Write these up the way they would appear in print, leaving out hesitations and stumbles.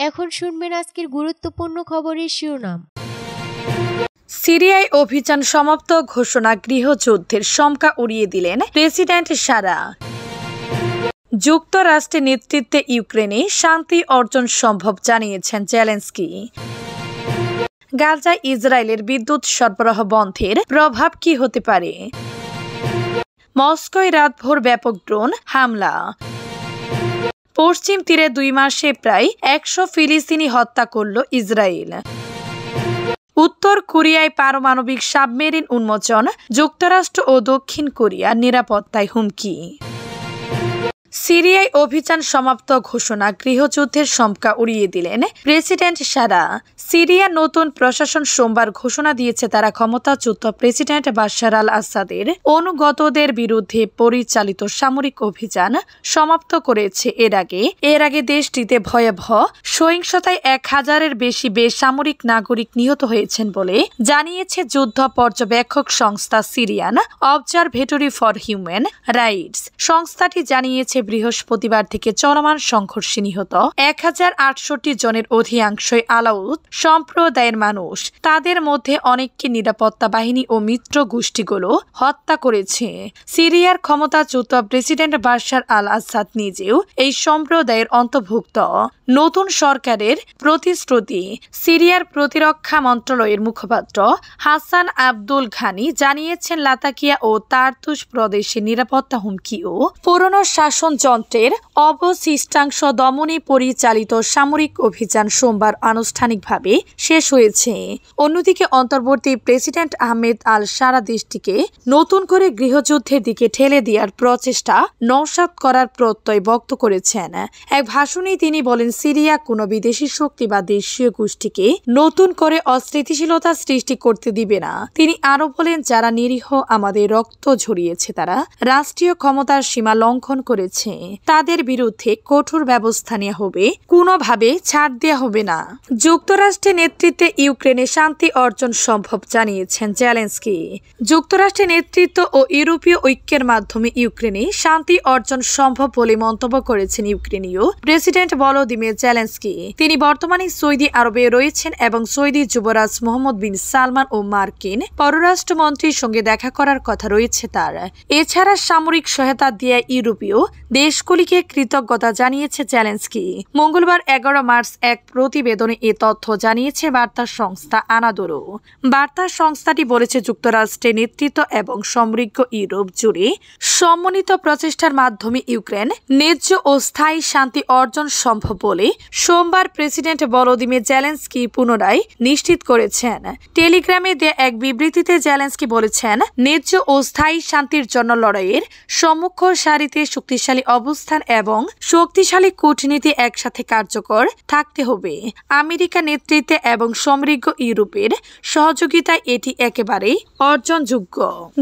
এখন শুনবেন আজকের গুরুত্বপূর্ণ খবরের শিরোনাম। সিরিয়ায় অভিযান সমাপ্ত ঘোষণা, গৃহযুদ্ধের শঙ্কা উড়িয়ে দিলেন প্রেসিডেন্ট সারা। যুক্তরাষ্ট্রের নেতৃত্বে ইউক্রেনে শান্তি অর্জন সম্ভব জানিয়েছেন জেলেনস্কি। গাজায় ইসরায়েলের বিদ্যুৎ সরবরাহ বন্ধের প্রভাব কি হতে পারে? মস্কোয় রাতভর ব্যাপক ড্রোন হামলা। পশ্চিম তীরে 2 মাসে প্রায় 100 ফিলিস্তিনি হত্যা করল ইসরায়েল। উত্তর কোরিয়ায় পারমাণবিক সাবমেরিন উন্মোচন, যুক্তরাষ্ট্র ও দক্ষিণ কোরিয়ার নিরাপত্তায় হুমকি। সিরিয়ায় অভিযান সমাপ্ত ঘোষণা, গৃহযুদ্ধের শঙ্কা উড়িয়ে দিলেন প্রেসিডেন্ট সারা। সিরিয়ার নতুন প্রশাসন সোমবার ঘোষণা দিয়েছে তারা ক্ষমতাচ্যুত প্রেসিডেন্ট বাশার আল আসাদের অনুগতদের বিরুদ্ধে পরিচালিত সামরিক অভিযান সমাপ্ত করেছে। এর আগে দেশটিতে ভয়াবহ সহিংসতায় 1000-এর বেশি বেসামরিক নাগরিক নিহত হয়েছেন বলে জানিয়েছে যুদ্ধ পর্যবেক্ষক সংস্থা Syrian observatory for human rights. সংস্থাটি জানিয়েছে বৃহস্পতিবার থেকে চলমান সংঘর্ষে নিহত 1068 জনের অধিকাংশই আলাউদ সম্প্রদায়ের মানুষ। তাদের মধ্যে অনেককে নিরাপত্তা বাহিনী ও মিত্র গোষ্ঠীগুলো হত্যা করেছে। সিরিয়ার ক্ষমতাচ্যুত প্রেসিডেন্ট বাশার আল আসাদ নিজেও এই সম্প্রদায়ের অন্তর্ভুক্ত। নতুন সরকারের প্রতিশ্রুতি। সিরিয়ার প্রতিরক্ষা মন্ত্রণালয়ের মুখপাত্র হাসান আব্দুল ঘানি জানিয়েছেন লাতাকিয়া ও তারতুস প্রদেশে নিরাপত্তা হুমকি ও পুরনো শাসনযন্ত্রের অবশিষ্টাংশ দমনে পরিচালিত সামরিক অভিযান সোমবার আনুষ্ঠানিকভাবে শেষ হয়েছে। অন্যদিকে অন্তর্বর্তী প্রেসিডেন্ট আহমেদ আল সারা দেশটিকে নতুন করে গৃহযুদ্ধের দিকে ঠেলে দেওয়ার প্রচেষ্টা নস্যাৎ করার প্রত্যয় ব্যক্ত করেছেন। এক ভাষণে তিনি বলেন, সিরিয়া কোনো বিদেশি শক্তি বা দেশীয় গোষ্ঠীকে নতুন করে অস্থিতিশীলতা সৃষ্টি করতে দিবে না। তিনি আরো বলেন, যারা নিরীহ আমাদের রক্ত ঝরিয়েছে, তারা রাষ্ট্রীয় ক্ষমতার সীমা লঙ্ঘন করেছে, তাদের বিরুদ্ধে কঠোর ব্যবস্থা নেওয়া হবে, কোনোভাবে ছাড় দেওয়া হবে না। যুক্তরাষ্ট্রের নেতৃত্বে ইউক্রেনে শান্তি অর্জন সম্ভব জানিয়েছেন জেলেনস্কি। যুক্তরাষ্ট্রের নেতৃত্ব ও ইউরোপীয় ঐক্যের মাধ্যমে ইউক্রেনে শান্তি অর্জন সম্ভব বলে মন্তব্য করেছেন ইউক্রেনীয় প্রেসিডেন্ট ভলোদিমির জেলেনস্কি। তিনি বর্তমানে সৌদি আরবে রয়েছেন এবং সৌদি যুবরাজ মোহাম্মদ বিন সালমান ও মার্কিন পররাষ্ট্রমন্ত্রীর সঙ্গে দেখা করার কথা রয়েছে তার। এছাড়া সামরিক সহায়তা দিয়ে ইউরোপীয় দেশগুলিকে কৃতজ্ঞতা জানিয়েছে জেলেনস্কি। মঙ্গলবার 11 মার্চ এক প্রতিবেদনে এ তথ্য জানিয়েছে বার্তা সংস্থা আনাদোলো। বার্তা সংস্থাটি বলেছে, যুক্তরাষ্ট্রের নেতৃত্ব এবং সমৃদ্ধ ইউরোপ জুড়ে সমন্বিত প্রচেষ্টার মাধ্যমে ইউক্রেন ন্যায্য ও স্থায়ী শান্তি অর্জন সম্ভব বলে সোমবার প্রেসিডেন্ট ভলোদিমির জেলেনস্কি পুনরায় নিশ্চিত করেছেন। টেলিগ্রামে দেয়া এক বিবৃতিতে জেলেনস্কি বলেছেন, ন্যায্য ও স্থায়ী শান্তির জন্য লড়াইয়ের সম্মুখ সারিতে শক্তিশালী অবস্থান এবং শক্তিশালী কূটনীতি একসাথে কার্যকর থাকতে হবে। আমেরিকা নেতৃত্বে এবং সমৃদ্ধ ইউরোপের সহযোগিতায় এটি একেবারেই অর্জনযোগ্য।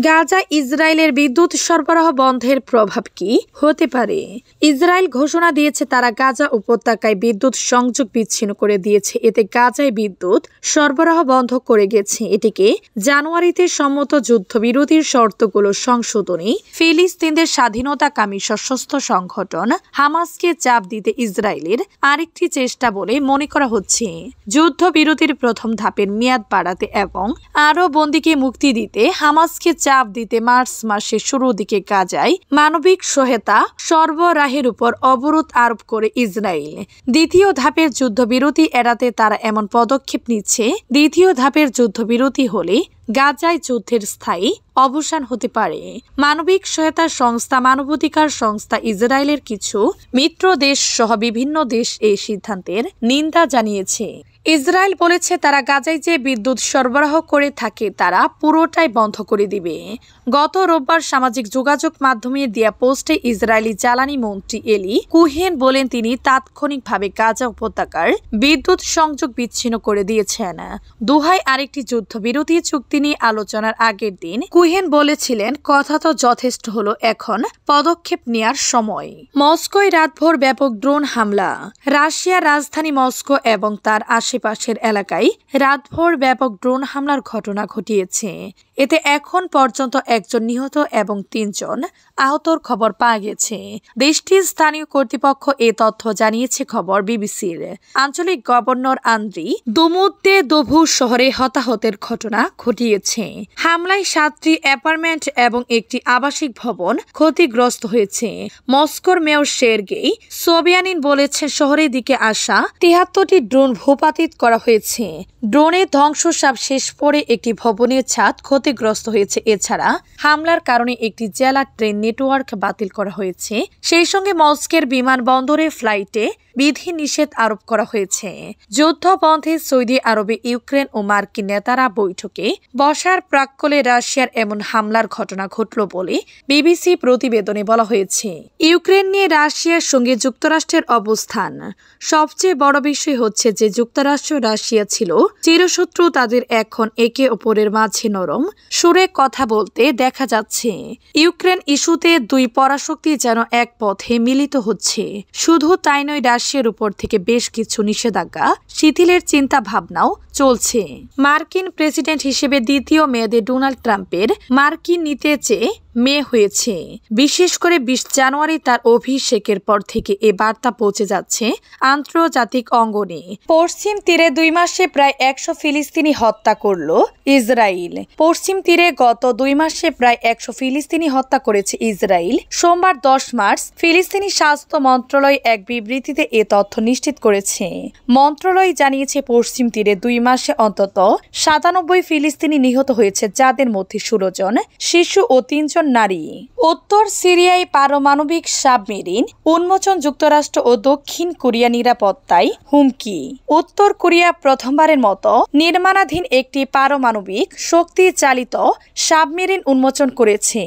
গাজা ইসরায়েলের বিদ্যুৎ সরবরাহ বন্ধের প্রভাব কি হতে পারে? ইসরায়েল ঘোষণা দিয়েছে তারা গাজা উপত্যকায় বিদ্যুৎ সংযোগ বিচ্ছিন্ন করে দিয়েছে। এতে গাজায় বিদ্যুৎ সরবরাহ বন্ধ করে গেছে। এটিকে জানুয়ারিতে সম্মত যুদ্ধবিরতির শর্তগুলো সংশোধনী ফিলিস্তিনদের স্বাধীনতাকামী সশস্ত্র সংগঠন হামাসকে চাপ দিতে ইসরায়েলের আরেকটি চেষ্টা বলে মনে করা হচ্ছে। যুদ্ধবিরতির প্রথম ধাপের মেয়াদ বাড়াতে এবং আরও বন্দীকে মুক্তি দিতে হামাসকে চাপ দিতে মার্চ মাসের শুরুর দিকে গাজায় মানবিক সহায়তা সরবরাহের উপর অবরোধ আরোপ করে ইসরায়েল। দ্বিতীয় ধাপের যুদ্ধবিরতি এড়াতে তারা এমন পদক্ষেপ নিচ্ছে। দ্বিতীয় ধাপের যুদ্ধবিরতি হলে গাজায় যুদ্ধের স্থায়ী অবসান হতে পারে। মানবিক সহায়তা সংস্থা, মানবাধিকার সংস্থা, ইসরায়েলের কিছু মিত্র দেশ সহ বিভিন্ন দেশ এই সিদ্ধান্তের নিন্দা জানিয়েছে। ইসরায়েল বলেছে তারা গাজায় যে বিদ্যুৎ সরবরাহ করে থাকে তারা পুরোটাই বন্ধ করে দিবে। গত রোববার সামাজিক যোগাযোগ মাধ্যমে দেয়া পোস্টে ইসরায়েলি জ্বালানি মন্ত্রী এলি কুহেন বলেন তিনি তাৎক্ষণিকভাবে গাজা উপত্যকার বিদ্যুৎ সংযোগ বিচ্ছিন্ন করে দিয়েছেন। দোহায় আরেকটি যুদ্ধবিরতি চুক্তি নিয়ে আলোচনার আগের দিন কুহেন বলেছিলেন, কথা তো যথেষ্ট হলো, এখন পদক্ষেপ নেওয়ার সময়। মস্কোয় রাতভর ব্যাপক ড্রোন হামলা। রাশিয়ার রাজধানী মস্কো এবং তার আশেপাশের এলাকায় রাতভর ব্যাপক ড্রোন হামলার ঘটনা ঘটিয়েছে। এতে এখন পর্যন্ত একজন নিহত এবং 3 জন আহতর খবর পাওয়া গেছে। দেশটির স্থানীয় কর্তৃপক্ষ এ তথ্য জানিয়েছে খবর বিবিসির। আঞ্চলিক গভর্নর আন্দ্রি দোমোদেদোভু শহরে হতাহতের ঘটনা ঘটিয়েছে। হামলায় 7টি অ্যাপার্টমেন্ট এবং একটি আবাসিক ভবন ক্ষতিগ্রস্ত হয়েছে। মস্কোর মেয়র সের্গেই সোবিয়ানিন বলেছেন শহরের দিকে আসা 73টি ড্রোন ভূপাতিত করা হয়েছে। ড্রোনের ধ্বংসসাপ শেষ পরে একটি ভবনের ছাদ ক্ষতিগ্রস্ত হয়েছে। এছাড়া হামলার কারণে একটি জেলা ট্রেন নেটওয়ার্ক বাতিল করা হয়েছে। সেই সঙ্গে মস্কোর বিমানবন্দরে ফ্লাইটে বিধিনিষেধ আরোপ করা হয়েছে। যুদ্ধ বন্ধে সৌদি আরবে ইউক্রেন ও মার্কিন নেতারা বৈঠকে বসার প্রাক্কালে রাশিয়ার এমন হামলার ঘটনা ঘটল বলে বিবিসি প্রতিবেদনে বলা হয়েছে। ইউক্রেন নিয়ে রাশিয়ার সঙ্গে যুক্তরাষ্ট্রের অবস্থান। সবচেয়ে বড় বিষয় হচ্ছে যে যুক্তরাষ্ট্র রাশিয়া ছিল চিরশত্রু, তাদের এখন একে অপরের মাঝে নরম সুরে কথা বলতে দেখা যাচ্ছে। ইউক্রেন ইস্যুতে দুই পরাশক্তি যেন এক পথে মিলিত হচ্ছে। শুধু তাই নয়, রাশিয়ার উপর থেকে বেশ কিছু নিষেধাজ্ঞা শিথিলের চিন্তা ভাবনাও চলছে। মার্কিন প্রেসিডেন্ট হিসেবে দ্বিতীয় মেয়াদে ডোনাল্ড ট্রাম্পের মার্কিন নীতি চেয়ে মেয়ে হয়েছে। বিশেষ করে 20 জানুয়ারি তার অভিষেকের পর থেকে এ বার্তা পৌঁছে যাচ্ছে আন্তর্জাতিক অঙ্গনে। পশ্চিম তীরে 2 মাসে প্রায় 100 ফিলিস্তিনি হত্যা করল ইসরায়েল। পশ্চিম তীরে গত 2 মাসে প্রায় 100 ফিলিস্তিনি হত্যা করেছে ইসরায়েল। সোমবার 10 মার্চ ফিলিস্তিনি স্বাস্থ্য মন্ত্রণালয় এক বিবৃতিতে এ তথ্য নিশ্চিত করেছে। মন্ত্রণালয় জানিয়েছে পশ্চিম তীরে 2 মাসে অন্তত 97 ফিলিস্তিনি নিহত হয়েছে, যাদের মধ্যে 16 জন শিশু ও 3 জন নারী। উত্তর সিরিয়ায় পারমাণবিক সাবমেরিন উন্মোচন, যুক্তরাষ্ট্র ও দক্ষিণ কোরিয়া নিরাপত্তায় হুমকি। উত্তর কোরিয়া প্রথমবারের মতো নির্মাণাধীন একটি পারমাণবিক শক্তি চালিত সাবমেরিন উন্মোচন করেছে,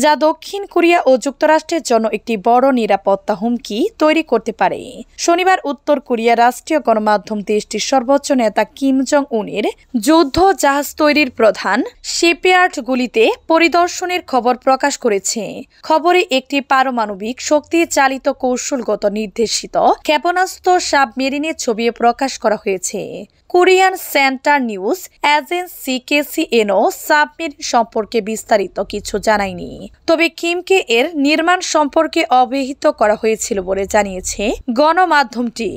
যা দক্ষিণ কোরিয়া ও যুক্তরাষ্ট্রের জন্য একটি বড় নিরাপত্তা হুমকি তৈরি করতে পারে। শনিবার উত্তর কোরিয়া রাষ্ট্রীয় গণমাধ্যম দেশটির সর্বোচ্চ নেতা কিম জং উনের যুদ্ধ জাহাজ তৈরির প্রধান শিপইয়ার্ডগুলিতে পরিদর্শনের খবর প্রকাশ করেছে। খবরে একটি পারমাণবিক শক্তি চালিত কৌশলগত নির্দেশিত ক্ষেপণাস্ত্র সাবমেরিনের ছবি প্রকাশ করা হয়েছে। Korean centre news agency KCNA submarine সম্পর্কে বিস্তারিত কিছু জানায়নি, তবে কিমকে এর নির্মাণ সম্পর্কে অবহিত করা হয়েছিল বলে জানিয়েছে গণমাধ্যমটি।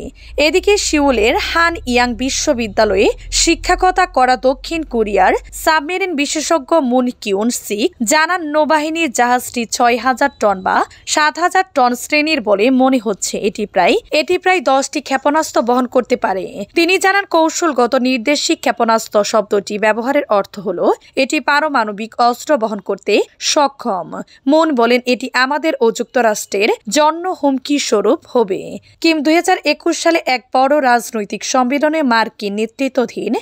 এদিকে সিউলের হান ইয়াং বিশ্ববিদ্যালয়ে শিক্ষকতা করা দক্ষিণ কোরিয়ার সাবমেরিন বিশেষজ্ঞ মুন কিউন সিক জানান, নৌবাহিনীর জাহাজটি 6000 টন বা 7000 টন শ্রেণীর বলে মনে হচ্ছে। এটি প্রায় 10টি ক্ষেপণাস্ত্র বহন করতে পারে। তিনি জানান, কৌশলগত নির্দেশিক ক্ষেপণাস্ত্র শব্দটি ব্যবহারের অর্থ হলো এটি পারমাণবিক অস্ত্র বহন করতে সক্ষম। মুন বলেন, এটি আমাদের ও যুক্তরাষ্ট্রের জন্য হুমকি স্বরূপ হবে। কিম 2021 সালে এক বড় রাজনৈতিক সম্মেলনে মার্কিন নেতৃত্বাধীন